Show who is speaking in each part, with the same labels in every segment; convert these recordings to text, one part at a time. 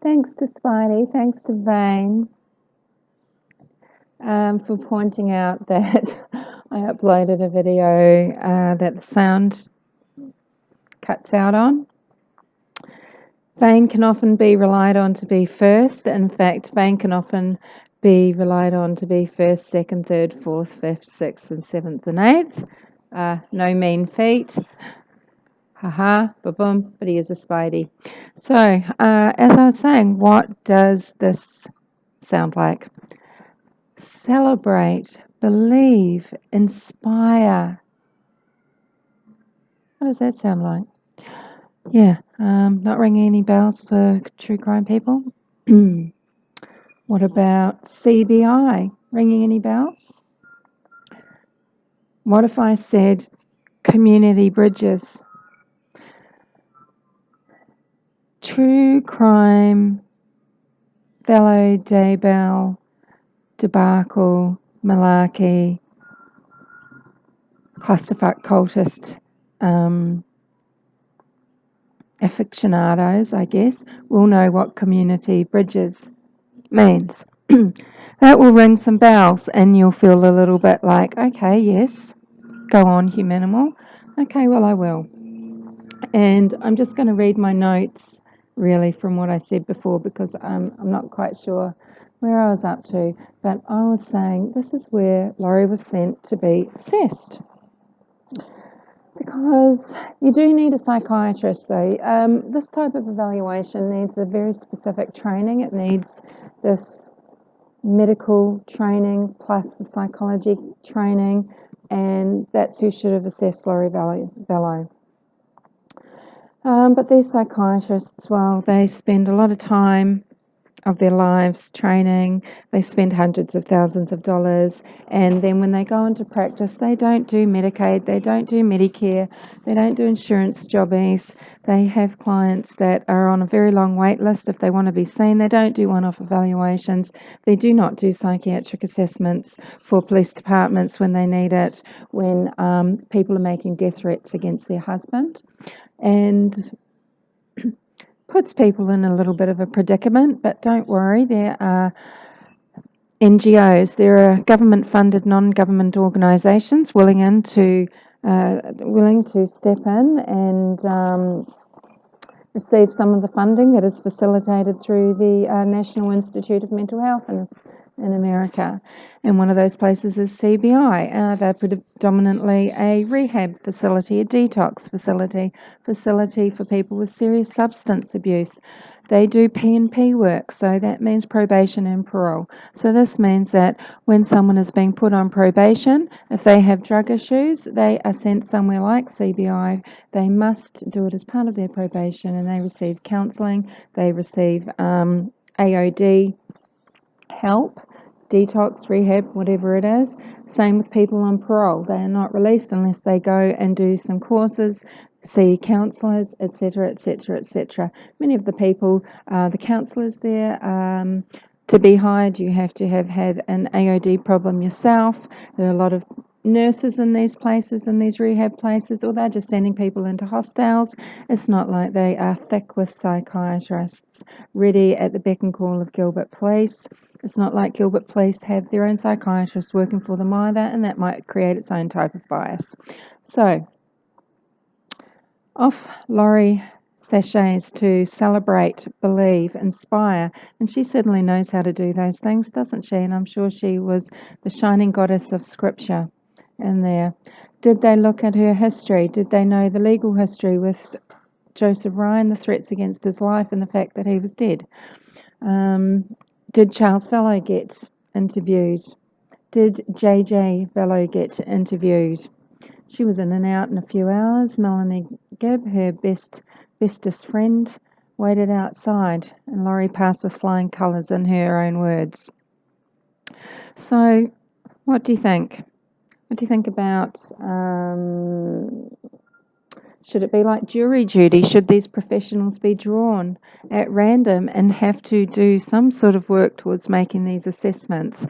Speaker 1: Thanks to Spidey, thanks to Vane for pointing out that I uploaded a video that the sound cuts out on. Vane can often be relied on to be first. In fact, Vane can often be relied on to be first, second, third, fourth, fifth, sixth, and seventh and eighth. No mean feat. Haha, ba-boom, but he is a Spidey. So, as I was saying, what does this sound like? Celebrate, believe, inspire. What does that sound like? Yeah, not ringing any bells for true crime people. What about CBI? Ringing any bells? What if I said community bridges? True crime, Vallow, Daybell, debacle, malarkey, clusterfuck cultist aficionados, I guess, will know what community bridges means. That will ring some bells and you'll feel a little bit like, okay, yes, go on, humanimal. Okay, well, I will. And I'm just going to read my notes, really, from what I said before, because I'm not quite sure where I was up to. But I was saying this is where Laurie was sent to be assessed. Because you do need a psychiatrist, though. This type of evaluation needs a very specific training. It needs this medical training plus the psychology training, and that's who should have assessed Laurie Vallow. But these psychiatrists, well, they spend a lot of time of their lives training, they spend hundreds of thousands of dollars, and then when they go into practice, they don't do Medicaid, they don't do Medicare, they don't do insurance jobbies. They have clients that are on a very long wait list if they want to be seen. They don't do one-off evaluations. They do not do psychiatric assessments for police departments when they need it, when people are making death threats against their husband, and puts people in a little bit of a predicament, but don't worry, there are NGOs, there are government funded non-government organisations willing to step in and receive some of the funding that is facilitated through the National Institute of Mental Health in America. And one of those places is CBI. They're predominantly a rehab facility, a detox facility for people with serious substance abuse. They do P&P work, so that means probation and parole. So this means that when someone is being put on probation, if they have drug issues, they are sent somewhere like CBI. They must do it as part of their probation, and they receive counselling, they receive AOD help, detox, rehab, whatever it is. Same with people on parole. They are not released unless they go and do some courses, see counsellors, etc., etc., etc. Many of the people, the counsellors there, to be hired, you have to have had an AOD problem yourself. There are a lot of nurses in these places, in these rehab places, or they're just sending people into hostels. It's not like they are thick with psychiatrists ready at the beck and call of Gilbert Police. It's not like Gilbert Police have their own psychiatrists working for them either, and that might create its own type of bias. So, off Laurie sachets to celebrate, believe, inspire, and she certainly knows how to do those things, doesn't she? And I'm sure she was the shining goddess of scripture in there. Did they look at her history? Did they know the legal history with Joseph Ryan, the threats against his life, and the fact that he was dead? Did Charles Vallow get interviewed? Did JJ Vallow get interviewed? She was in and out in a few hours. Melanie Gibb, her bestest friend, waited outside, and Laurie passed with flying colours in her own words. So, what do you think? What do you think about, should it be like jury duty? Should these professionals be drawn at random and have to do some sort of work towards making these assessments?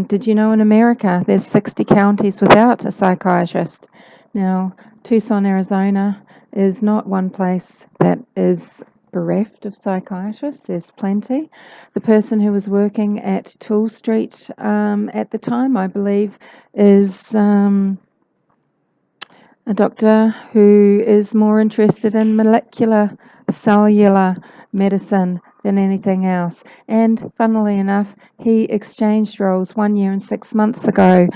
Speaker 1: Did you know in America there's 60 counties without a psychiatrist? Now, Tucson, Arizona is not one place that is bereft of psychiatrists. There's plenty. The person who was working at Toole Street at the time, I believe, is a doctor who is more interested in molecular, cellular medicine than anything else. And funnily enough, he exchanged roles 1 year and 6 months ago.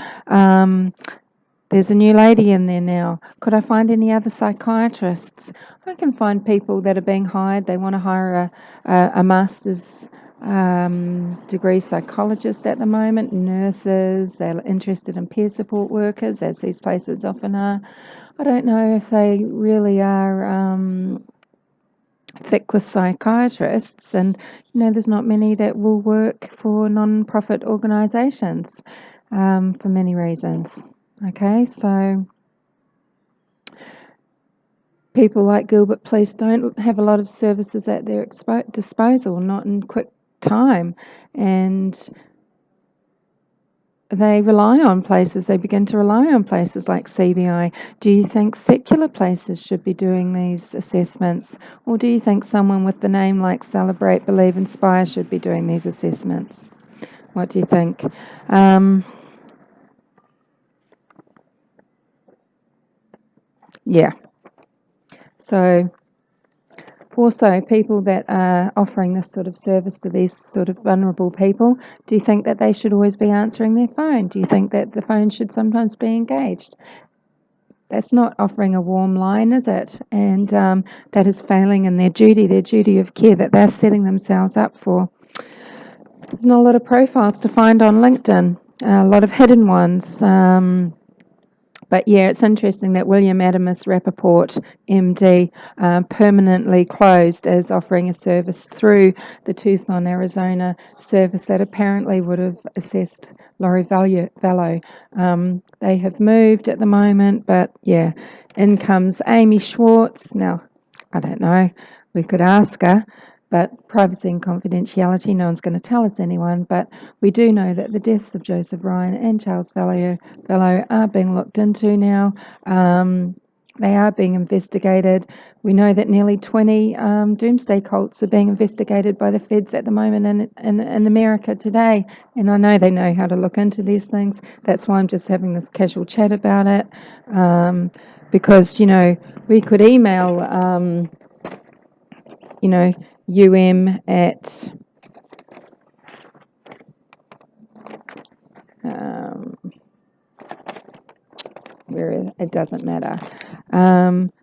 Speaker 1: There's a new lady in there now. Could I find any other psychiatrists? I can find people that are being hired. They want to hire a master's degree psychologist at the moment, nurses. They're interested in peer support workers, as these places often are. I don't know if they really are thick with psychiatrists, and there's not many that will work for non-profit organisations for many reasons. Okay, so people like Gilbert Police don't have a lot of services at their disposal, not in quick time, and they begin to rely on places like CBI. Do you think secular places should be doing these assessments, or do you think someone with the name like Celebrate, Believe, Inspire should be doing these assessments? What do you think? Yeah. So also, people that are offering this sort of service to these sort of vulnerable people, do you think that they should always be answering their phone? Do you think that the phone should sometimes be engaged? That's not offering a warm line, is it? And that is failing in their duty of care that they're setting themselves up for. There's not a lot of profiles to find on LinkedIn, a lot of hidden ones. But yeah, it's interesting that William Adamus Rappaport, MD, permanently closed as offering a service through the Tucson, Arizona service that apparently would have assessed Laurie Vallow. They have moved at the moment, but yeah, in comes Amy Schwartz. Now, I don't know, we could ask her. But privacy and confidentiality, no one's going to tell us anyone. But we do know that the deaths of Joseph Ryan and Charles Vallow are being looked into now. They are being investigated. We know that nearly 20 doomsday cults are being investigated by the feds at the moment in America today. And I know they know how to look into these things. That's why I'm just having this casual chat about it. Because, we could email, at where it doesn't matter.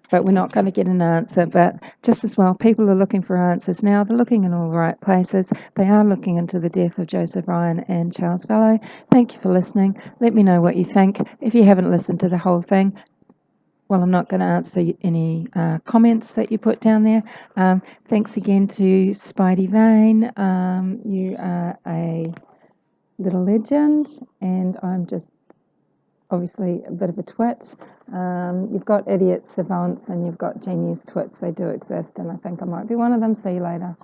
Speaker 1: But we're not going to get an answer. But just as well, people are looking for answers now. They're looking in all the right places. They are looking into the death of Joseph Ryan and Charles Vallow. Thank you for listening. Let me know what you think. If you haven't listened to the whole thing, well, I'm not going to answer any comments that you put down there. Thanks again to Spidey Vane. You are a little legend, and I'm just obviously a bit of a twit. You've got idiots, savants, and you've got genius twits. They do exist, and I think I might be one of them. See you later.